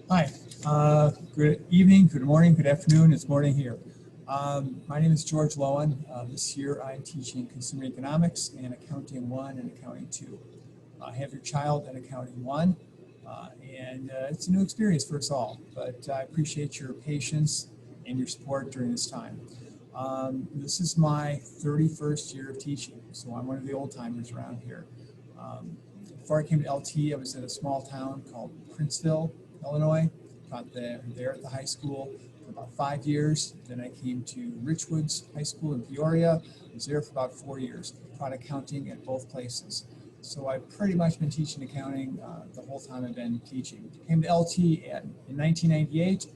Hi, good evening, good morning, good afternoon. It's morning here. My name is George Lowen. This year I'm teaching Consumer Economics and Accounting 1 and Accounting 2. I have your child in Accounting 1, and it's a new experience for us all, but I appreciate your patience and your support during this time. This is my 31st year of teaching, so I'm one of the old timers around here. Um, Before I came to LT, I was in a small town called Princeville, Illinois. Taught there at the high school for about 5 years. Then I came to Richwoods High School in Peoria. I was there for about 4 years. Taught accounting at both places. So I've pretty much been teaching accounting the whole time I've been teaching. Came to LT in 1998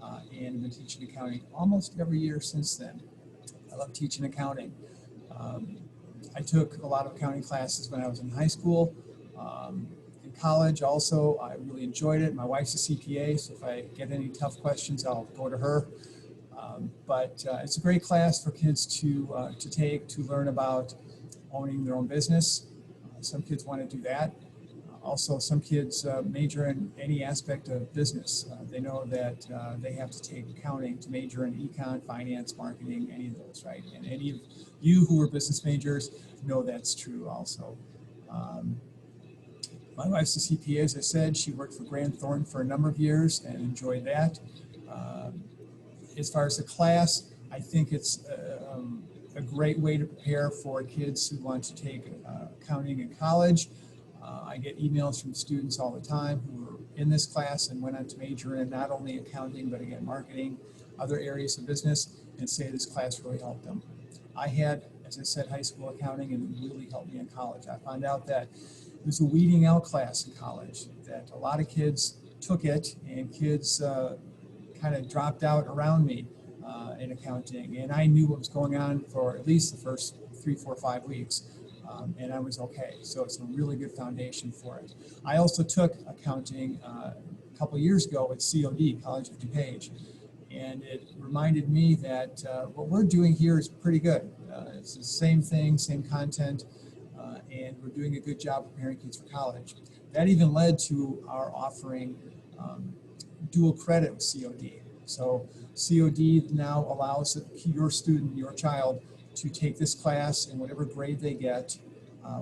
and have been teaching accounting almost every year since then. I love teaching accounting. Um, I took a lot of accounting classes when I was in high school. Um, in college also, I really enjoyed it. My wife's a CPA, so if I get any tough questions, I'll go to her. But it's a great class for kids to take to learn about owning their own business. Some kids want to do that. Also, some kids major in any aspect of business. They know that they have to take accounting to major in econ, finance, marketing, any of those, right? And any of you who are business majors know that's true also. Um, my wife's a CPA, as I said. She worked for Grant Thornton for a number of years and enjoyed that. Um, as far as the class, I think it's a great way to prepare for kids who want to take accounting in college. I get emails from students all the time who are in this class and went on to major in not only accounting, but again, marketing, other areas of business, and say this class really helped them. I had, as I said, high school accounting, and it really helped me in college. I found out that it was a weeding out class in college, that a lot of kids took it, and kids kind of dropped out around me in accounting. And I knew what was going on for at least the first 3, 4, 5 weeks. And I was okay. So it's a really good foundation for it. I also took accounting a couple of years ago at COD, College of DuPage. And it reminded me that what we're doing here is pretty good. It's the same thing, same content, and we're doing a good job preparing kids for college. That even led to our offering um, dual credit with COD. So COD now allows your student, your child, to take this class, and whatever grade they get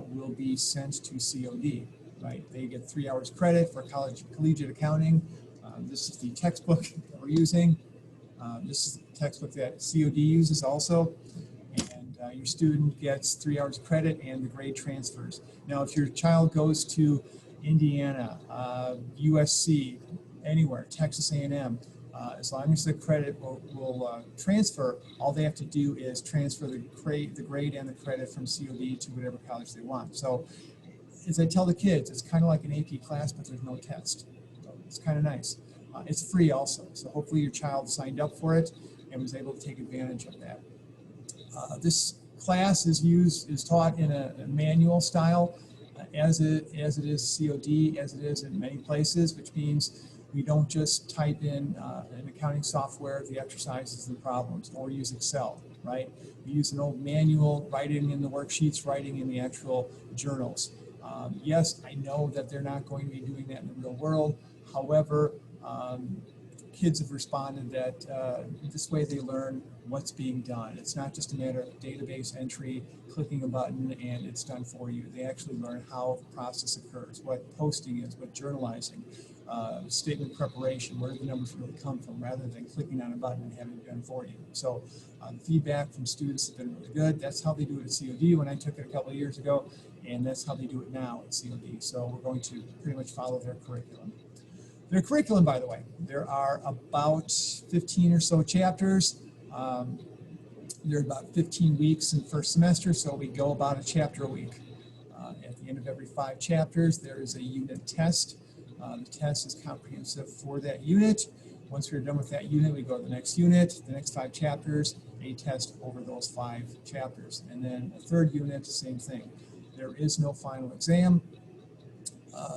will be sent to COD. Right? They get 3 hours credit for collegiate accounting. This is the textbook that we're using. This is the textbook that COD uses also. And your student gets 3 hours credit and the grade transfers. Now, if your child goes to Indiana, USC, anywhere, Texas A&M, as long as the credit will transfer, all they have to do is transfer the grade and the credit from COD to whatever college they want. So as I tell the kids, it's kind of like an AP class, but there's no test. So it's kind of nice. It's free also, so hopefully your child signed up for it and was able to take advantage of that. This class is taught in a manual style, as it is COD, as it is in many places, which means we don't just type in an accounting software the exercises and problems, or use Excel, right? We use an old manual, writing in the worksheets, writing in the actual journals. Yes, I know that they're not going to be doing that in the real world. However, kids have responded that this way they learn what's being done. It's not just a matter of database entry, clicking a button, and it's done for you. They actually learn how the process occurs, what posting is, what journalizing, statement preparation, where do the numbers really come from, rather than clicking on a button and having it done for you. So the feedback from students has been really good. That's how they do it at COD when I took it a couple of years ago, and that's how they do it now at COD. So we're going to pretty much follow their curriculum. Their curriculum, by the way, there are about 15 or so chapters. Um, there are about 15 weeks in the first semester, so we go about a chapter a week. At the end of every 5 chapters, there is a unit test. The test is comprehensive for that unit. Once we're done with that unit, we go to the next unit, the next 5 chapters, a test over those 5 chapters. And then a third unit, same thing. There is no final exam.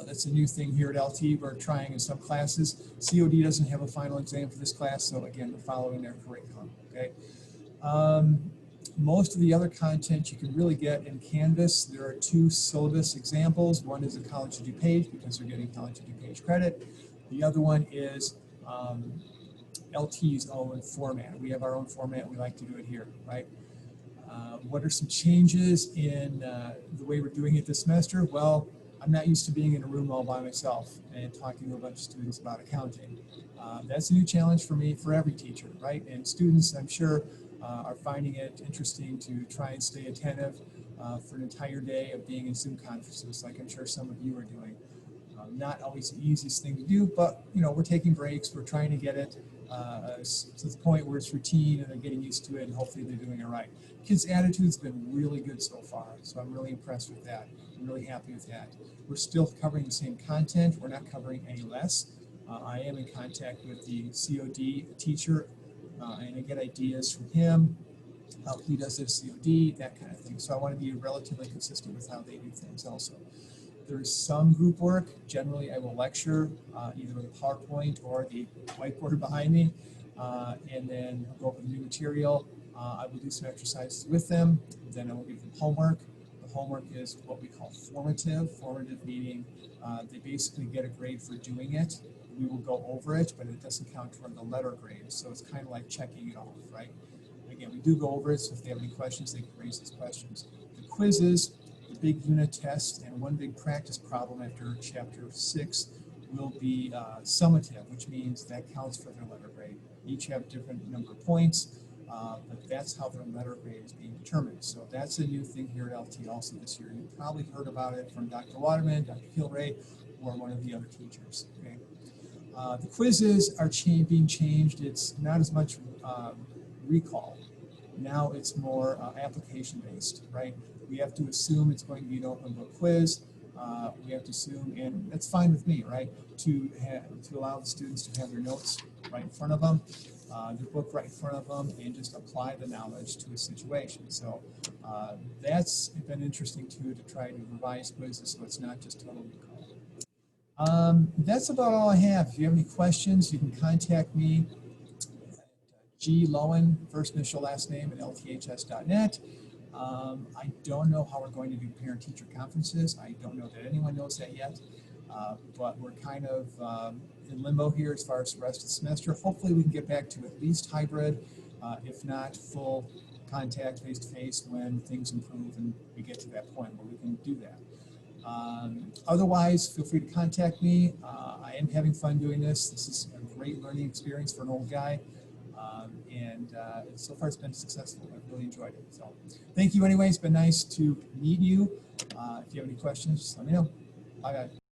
That's a new thing here at LT. We're trying in some classes. COD doesn't have a final exam for this class, so again, we're following their curriculum. Okay. Most of the other content you can really get in Canvas. There are 2 syllabus examples. One is a College of DuPage, because they're getting College of DuPage credit. The other one is LT's own format. We have our own format. We like to do it here, right? What are some changes in the way we're doing it this semester? Well, I'm not used to being in a room all by myself and talking to a bunch of students about accounting. That's a new challenge for me, for every teacher, right? And students, I'm sure, are finding it interesting to try and stay attentive for an entire day of being in Zoom conferences, like I'm sure some of you are doing. Not always the easiest thing to do, but we're taking breaks. We're trying to get it to the point where it's routine and they're getting used to it, and hopefully they're doing it right. Kids' attitude's been really good so far, so I'm really impressed with that. I'm really happy with that. We're still covering the same content. We're not covering any less. I am in contact with the COD teacher, and I get ideas from him, how he does his COD, that kind of thing. So I want to be relatively consistent with how they do things also. There's some group work. Generally, I will lecture either with a PowerPoint or the whiteboard behind me, and then go over the new material. I will do some exercises with them. Then I will give them homework. The homework is what we call formative. Formative meaning they basically get a grade for doing it. We will go over it, but it doesn't count toward the letter grade. So it's kind of like checking it off, right? Again, we do go over it, so if they have any questions, they can raise these questions. The quizzes, the big unit test, and one big practice problem after chapter 6 will be summative, which means that counts for their letter grade. Each have different number of points, but that's how their letter grade is being determined. So that's a new thing here at LT also this year. You probably heard about it from Dr. Waterman, Dr. Kilray, or one of the other teachers. Okay? The quizzes are being changed. It's not as much recall. Now it's more application based, right? We have to assume it's going to be an open book quiz. We have to assume, and that's fine with me, right? To allow the students to have their notes right in front of them, their book right in front of them, and just apply the knowledge to a situation. So that's been interesting too, to try to revise quizzes so it's not just total recall. That's about all I have. If you have any questions, you can contact me. G. Lowen, first initial last name at lths.net. I don't know how we're going to do parent-teacher conferences. I don't know that anyone knows that yet, but we're kind of in limbo here as far as the rest of the semester. Hopefully we can get back to at least hybrid, if not full contact face-to-face when things improve and we get to that point where we can do that. Otherwise, feel free to contact me. I am having fun doing this. This is a great learning experience for an old guy. And so far it's been successful. I've really enjoyed it. So thank you anyway. It's been nice to meet you. If you have any questions, just let me know. Bye, guys.